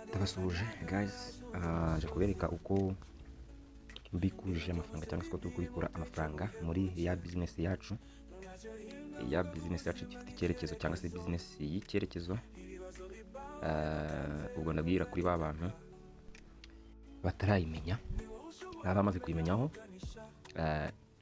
Ndabasuhuje guys, aje kubereka uko mbikuje amafaranga cyangwa se uko turi kubikura amafaranga muri ya business yacu. Ya business yacu ifite icyerekezo cyangwa se business y'icyerekezo. Ubwo ndabwira kuri ba bantu batarayimenya, bamaze kuyimenyaho,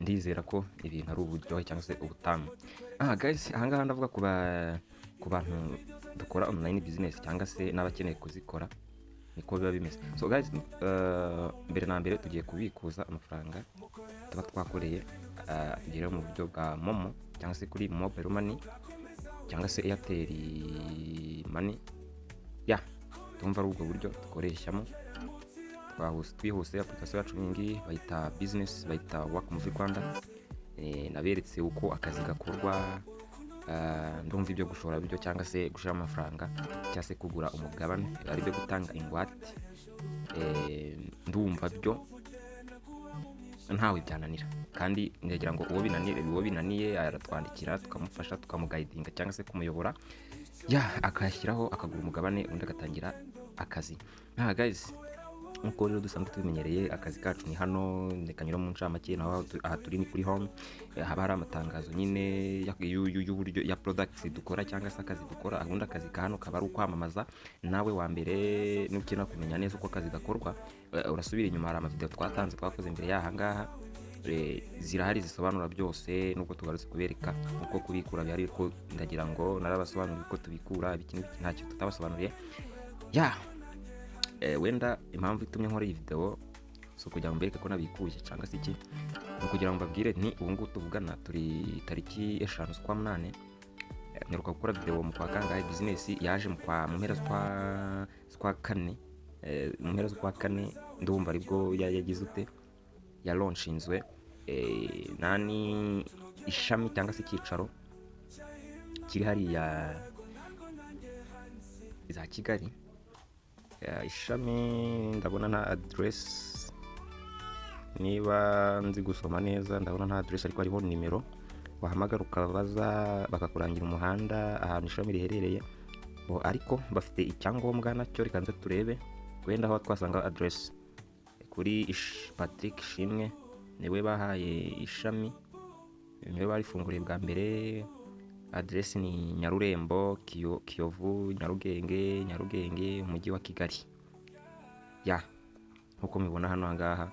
ndizera ko ibintu ari uburyohe cyangwa se ubutamu. Guys, ahangaha ndavuga ku bantu dukora online business cyangwa se n'abakeneye kuzikora, niko biba bimeze. So guys, mbere na mbere tugiye kubikuza amafaranga tuba twakoreye, tugera mu buryo bwa Momo cyangwa se kuri mobile money cyangwa se Airtel money. Tumva ari ubwo buryo dukoreshamo. Twihuse application yacu ngiyi bayita business, bayita work mu Rwanda. Naberetse uko akazi gakorwa, ndumva ibyo gushora byo cyangwa se gushira amafaranga cyangwa se kugura umugabane, ari byo gutanga ingwate. Ndumva byo ntawe byananira, kandi ndagira ngo uwo binaniye aratwandikira tukamufasha, tukamugaidinga cyangwa se kumuyobora, akashyiraho akagura umugabane, undi agatangira akazi. Guys, nkuko rero dusanzwe tubimenyereye, akazi kacu ni hano. Ndekanyura mu ncamake, naho aha turi ni kuri home. Haba hari amatangazo nyine y'uburyo ya products dukora cyangwa se akazi dukora. Ubundi akazi ka hano kaba ari ukwamamaza. Nawe wa mbere nukenera kumenya neza uko akazi gakorwa, urasubira inyuma, hari amavideo twakoze mbere y'ahangaha, zirahari zisobanura byose. Nubwo tugarutse kubereka uko kubikura bihari, ko ndagira ngo narabasobanurira uko tubikura, ibiki ntacyo tutabasobanuriye. Wenda impamvu itumye nkora iyi video so kugira ngo mbereke ko nabikuye cyangwa se iki, no kugira ngo mbabwire nti ubu ngubu tuvugana turi tariki 5 z'ukwa 8. Mperuka gukora video mu kwa kangahe. Business yaje mu mpera z'ukwa 4, mu mpera z'ukwa 4 ndumva aribwo yagize ute, ya launchinzwe. Nani ishami cyangwa se icyicaro kiri hariya za Kigali. Ishami ndabona nta address, niba nzi gusoma neza ndabona nta address, ariko hariho nimero wahamagara ukabaza bakakurangira umuhanda ahantu ishami riherereye. Ariko bafite icyangombwa nacyo, reka nze turebe wenda aho twasanga address. Kuri Patrick Shimwe niwe bahaye ishami, niwe barifunguriye bwa mbere. Address ni Nyarurembo, Kiyovu, Nyarugenge, umujyi wa Kigali. Nkuko mubibona hano hangaha,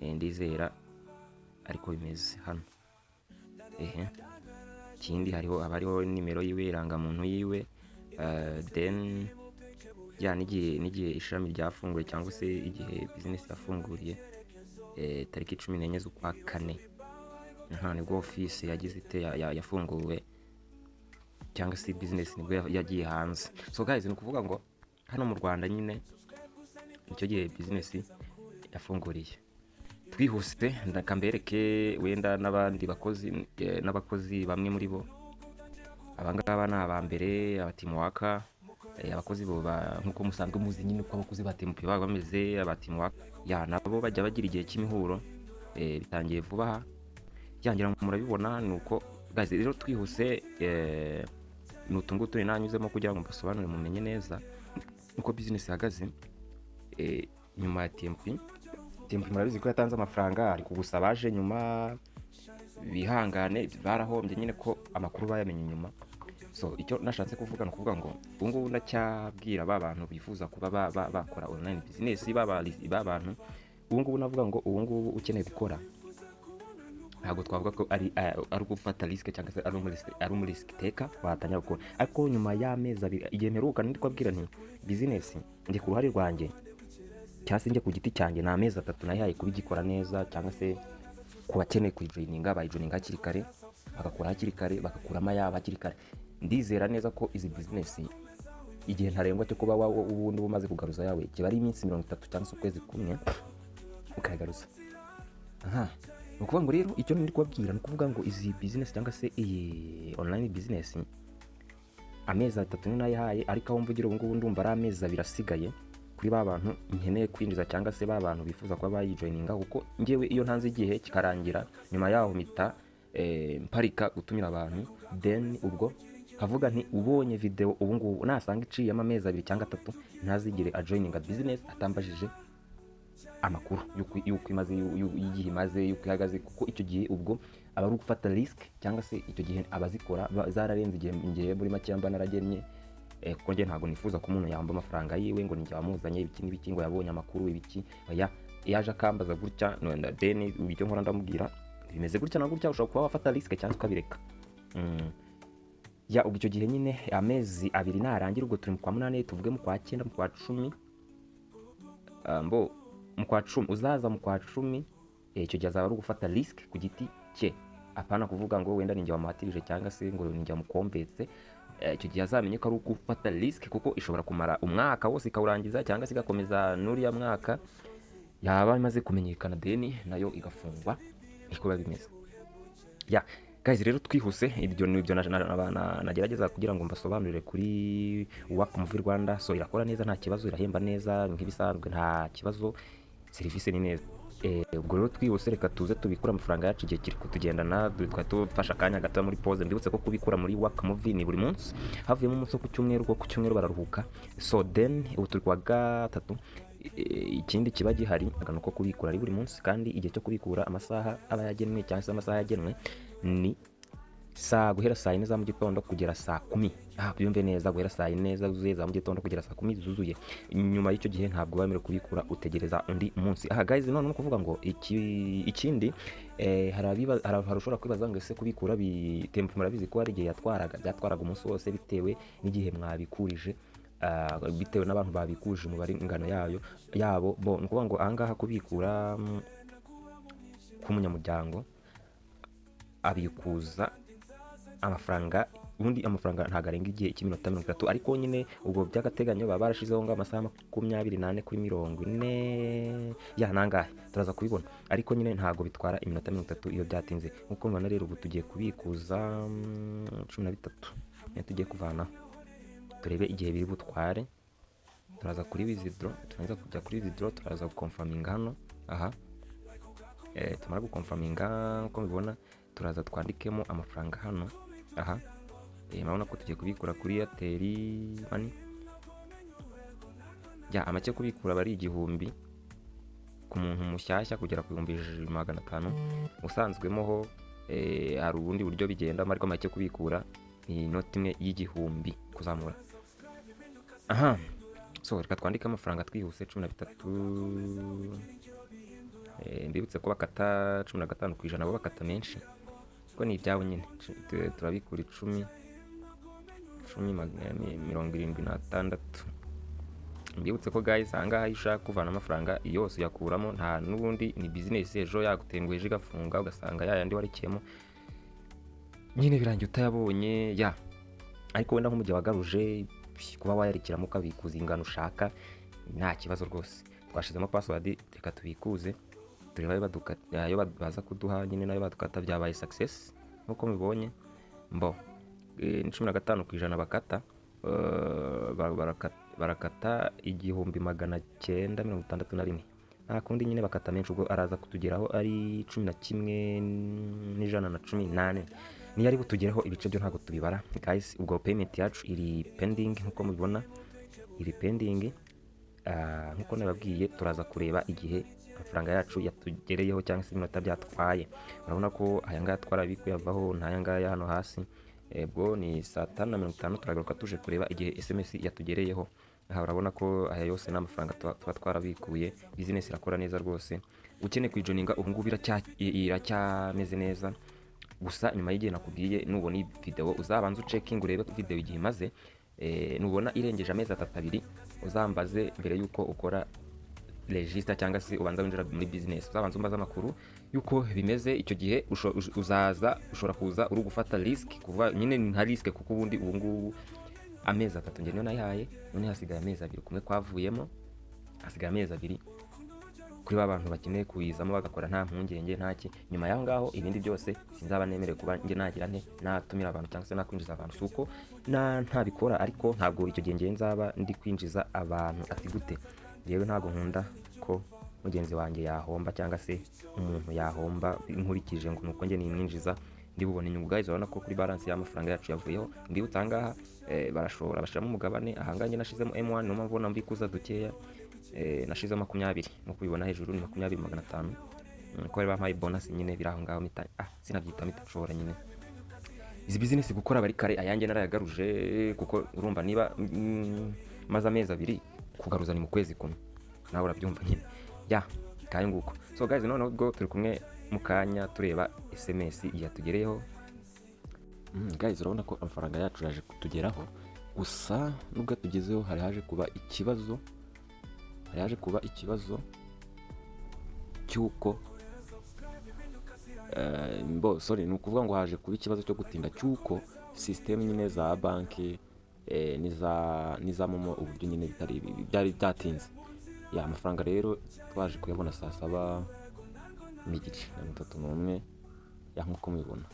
ndizera ariko bimeze hano. Ikindi hariho nimero yiwe, irangamuntu yiwe. Then n'igihe ishami ryafunguye cyangwa se igihe business yafunguriye, tariki 14 z'ukwa 4 nibwo office yagize ite yafunguwe, cyangwa se business nibwo yagiye hanze. So guys, ni kuvuga ngo hano mu Rwanda nyine icyo gihe business yafunguriye. Twihuse ndakambereke wenda n'abandi n'abakozi bamwe muri bo. Abangaba ni abambere, abateam worker, abakozi bo nkuko musanzwe muzi nyine uko abakozi ba team baba bameze. Abateam worker nabo bajya bagira igihe cy'imihuro, bitangiye vuba aha. Ngira ngo murabibona. Nuko guys, rero twihuse, nutungutu nanyuzemo kugira ngo mbasobanure mumenye neza uko business ihagaze. Nyuma ya TMP murabizi ko yatanze amafaranga, ariko gusa baje nyuma, bihangane, barahombye nyine ko amakuru bayamenye nyuma. So icyo nashatse kuvuga, no kuvuga ngo ubu ngubu ndacyabwira ba bantu bifuza kuba bakora online business, ba bantu ubu ngubu navuga ngo ubu ngubu ukeneye gukora, ntabwo twavuga ko ari gufata risk cyangwa se ari muri risk taker watangira gukora. Ariko nyuma y'amezi 2 igihe mperuka ndi kwabwira nti business ndi ku ruhare rwanjye cyangwa se njye ku giti cyanjye, ni amezi 3 nayihaye kubigikora neza, cyangwa se ku bakeneye kuyijoininga bayijoininga hakiri kare, bagakora hakiri kare, bagakuramo ayabo hakiri kare. Ndizera neza ko izi business igihe ntarengwa cyo kuba ubundi bumaze kugaruza yawe kiba ari iminsi 30 cyangwa se ukwezi kumwe ukagaruza. Nukuvuga ngo rero icyo ndi kubabwira, nukuvuga ngo izi business cyangwa se iyi online business amezi 3 ni nayihaye, ariko aho mvugira ubu ngubu ndumva ari amezi 2 asigaye kuri ba bantu nkeneye kwinjiza cyangwa se ba bantu bifuza kuba bayijoininga. Kuko ngewe iyo ntanze igihe kikarangira, nyuma yaho mita mparika gutumira abantu, then ubwo kavuga nti ubonye video ubu ngubu nasanga iciyemo amezi 2 cyangwa 3 ntazigere ajoininga business atambajije amakuru yuko imaze y'igihe imaze yuko ihagaze, kuko icyo gihe ubwo aba ari gufata risk cyangwa se icyo gihe abazikora zararenze igihe muri make yamba naragennye, kuko nge ntago nifuza ko umuntu yamba amafaranga yiwe ngo ninjye wamuzanye ibiki n'ibiki ngo yabonye amakuru ibiki, oya yaje akambaza gutya none then ibyo nkora ndamubwira bimeze gutya na gutya, ushobora kuba wafata risk cyangwa ukabireka. Ya ubwo icyo gihe nyine amezi 2 narangira, ubwo turi mu kwa 8 tuvuge mu kwa 9 mu kwa 10 mu kwa 10 uzaza mu kwa 10 icyo gihe azaba ari gufata risk ku giti cye, apana kuvuga ngo wenda ninjye wamuhatirije cyangwa se ngo ninjye wamukombetse. Icyo gihe azamenye ko ari gufata risk, kuko ishobora kumara umwaka wose ikawurangiza cyangwa se igakomeza n'uriya mwaka yaba imaze kumenyekana deni nayo igafungwa, niko biba bimeze. Ya guys, rero twihuse ibyo nibyo nagerageza kugira ngo mbasobanurire kuri Work Move Rwanda. So irakora neza nta kibazo, irahemba neza nk'ibisanzwe nta kibazo, serivisi ni neza. Ubwo rero twihuse reka tuze tubikura amafaranga yacu igihe kiri kutugendana, twafasha akanya gato muri pause. Mbibutse ko kubikura muri Work Move ni buri munsi, havuyemo umunsi ku cyumweru, ku cyumweru bararuhuka. So then ubu turi kwa gatatu. Ikindi kiba gihari agano ko kubikura ari buri munsi, kandi igihe cyo kubikura amasaha aba yagenwe cyangwa se amasaha yagenwe ni guhera saa 4 za mu gitondo kugera saa 10. Byumve neza, guhera saa 4 za mu gitondo kugera saa 10 zuzuye. Nyuma y'icyo gihe ntabwo bamere kubikura, utegereza undi munsi. Guys, none no kuvuga ngo ikindi ushobora kwibaza ngo ese kubikura bitempo murabizi ko ari igihe byatwaraga umunsi wose bitewe n'igihe mwabikurije, bitewe n'abantu babikuje umubare ingano yabo. Ni ukuvuga ngo ahangaha kubikura k'umunyamuryango abikuza amafaranga, ubundi amafaranga ntago arenga igihe cy'iminota 30, ariko nyine ubwo by'agateganyo baba barashizeho ngo amasaha 28 kuri 40 ya nangahe turaza kubibona, ariko nyine ntago bitwara iminota 30 iyo byatinze. Nkuko mubona rero ubu tugiye kubikuza 13 niyo tugiye kuvana, turebe igihe biri butware. Turaza kuri withdraw, turangiza kujya kuri withdraw, turaza gukonfaminga hano. Tumara gukonfaminga uko mubibona, turaza twandikemo amafaranga hano. Murabona ko tugiye kubikura kuri Airtel Money. Ya amake kubikura bari 1000 ku muntu mushyashya kugera ku 1500. Usanzwemo ho hari ubundi buryo bigenda, ariko amake kubikura ni inoti imwe y'1000 kuzamura. So reka twandike amafaranga twihuse 13. Mbibutse ko bakata 15% abo bakata menshi, ko ni ibyabo nyine. Turabikura 10,76. Mbibutse ko guys, ahangaha ushaka kuvana amafaranga yose yakuramo, nta n'ubundi ni business ejo yagutenguheje igafunga ugasanga yandi warekiyemo nyine birangiye utayabonye. Ya ariko wenda nk'umujyi wagaruje kuba wayarikiramo ukabikuza ingano ushaka, nta kibazo rwose. Twashizemo password, reka tubikuze tureba ayo baza kuduha nyine nayo badukata byabaye success nkuko mubibonye. 15% bakata, barakata 1961. Nta kundi nyine bakata menshi, ubwo araza kutugeraho ari 11,118. Niyo ari butugeraho ibice byo ntago tubibara guys. Ubwo payment yacu iri pending nkuko mubibona, iri pending. Nkuko nababwiye turaza kureba igihe amafaranga yacu yatugereyeho cyangwa se iminota byatwaye. Urabona ko aya ngaya twarabikuye avaho, nta ngaya hano hasi. Ubwo ni saa 5:50 turagaruka tuje kureba igihe SMS yatugereyeho. Urabona ko aya yose n'amafaranga tuba twarabikuye. Business irakora neza rwose. Ukeneye kwijoninga ubu ngubu iracyameze neza, gusa nyuma y'igihe nakubwiye nubona iyi video uzabanza ucekinga urebe video igihe imaze. Nubona irengeje amezi 3 uzambaze mbere yuko ukora register cyangwa se ubanza winjira muri business, uzabanza umbaza amakuru yuko bimeze. Icyo gihe ushobora kuza uri gufata risk, kuva nyine nta risk, kuko ubundi ubu ngubu amezi 3 nge niyo nayihaye, none hasigaye amezi 2 kumwe kwavuyemo, hasigaye amezi 2 kuri abantu bakeneye kuyizamo bagakora nta mpungenge ntaki. Nyuma yaho ngaho ibindi byose sinzaba nemerewe kuba nge nagira natumira abantu cyangwa se nakwinjiza abantu, suko ntabikora. Ariko ntabwo icyo gihe nge nzaba ndi kwinjiza abantu. Ati gute? Yewe ntabwo nkunda ko mugenzi wanjye yahomba cyangwa se umuntu yahomba nkurikije ngo nuko nge nimwinjiza ndi bubone inyungu guys. Urabona ko kuri balance y'amafaranga yacu yavuyeho, ndibutse ahangaha barashobora bashiramo umugabane. Ahanganye nashizemo M1 no mpamvu mbikuza dukeya, nashizemo 20 nko kubibona hejuru ni 20,500 ko bari bampaye bonus nyine biraho ngaho mita sinabyita mitashobora nyine izi business gukora bari kare. Ayange narayagaruje kuko urumva niba maze amezi 2 kugaruza ni mu kwezi kumwe, nawe urabyumva nyine ya kaye nguko. So guys, noneho ubwo turi kumwe mukanya tureba SMS yatugereyeho. Guys, urabona ko amafaranga yacu yaje kutugeraho, gusa nubwo tugezeho hari haje kuba ikibazo cyuko ni ukuvuga ngo haje kuba ikibazo cyo gutinda cyuko system nyine za banki niza momo uburyo nyine byari byatinze. Ya amafaranga rero twaje kuyabona saa 7:31 ya nkuko mubibona.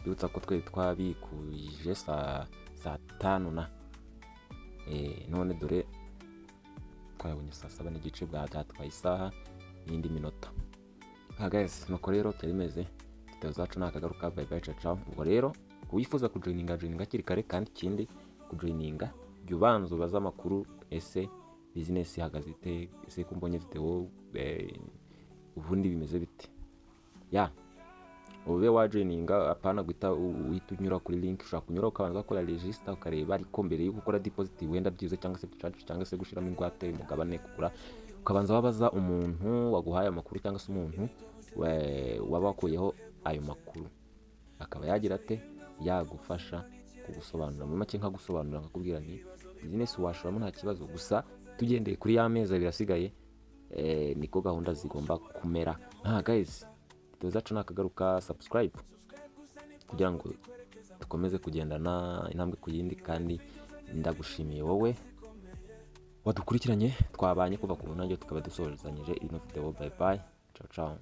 Bibutsa ko twe twabikuje saa 5 na none dore twayabonye saa 7:30 byatwaye isaha n'indi minota. Guys, nuko rero terimeze video zacu nakagaruka. Bye bye, ciao ciao. Ubwo rero wifuza kujoininga kiri kare, kandi ikindi kujoininga byubanzo baza makuru ese business ihagaze ite, ese kumbonye video ubundi bimeze bite. Ya ube wajoininga apana guita uhitunyura kuri link. Ushaka kunyura ukabanza gukora register ukareba, ariko mbere yo gukora deposit wenda byiza cyangwa se charge cyangwa se gushiramo ingwate umugabane kugura, ukabanza wabaza umuntu waguhaye amakuru cyangwa se umuntu wabakuyeho ayo makuru, akaba yagira ate yagufasha kugusobanura mu make, nkagusobanura nkakubwira ni business washoramo nta kibazo, gusa tugendeye kuri ya meza birasigaye niko gahunda zigomba kumera. Guys, video zacu nakagaruka, subscribe kugira ngo dukomeze kugendana intambwe ku yindi, kandi ndagushimiye wowe wadukurikiranye twabanye kuva ku bunange tukaba dusorezanyije ino video. Bye bye, ciao ciao.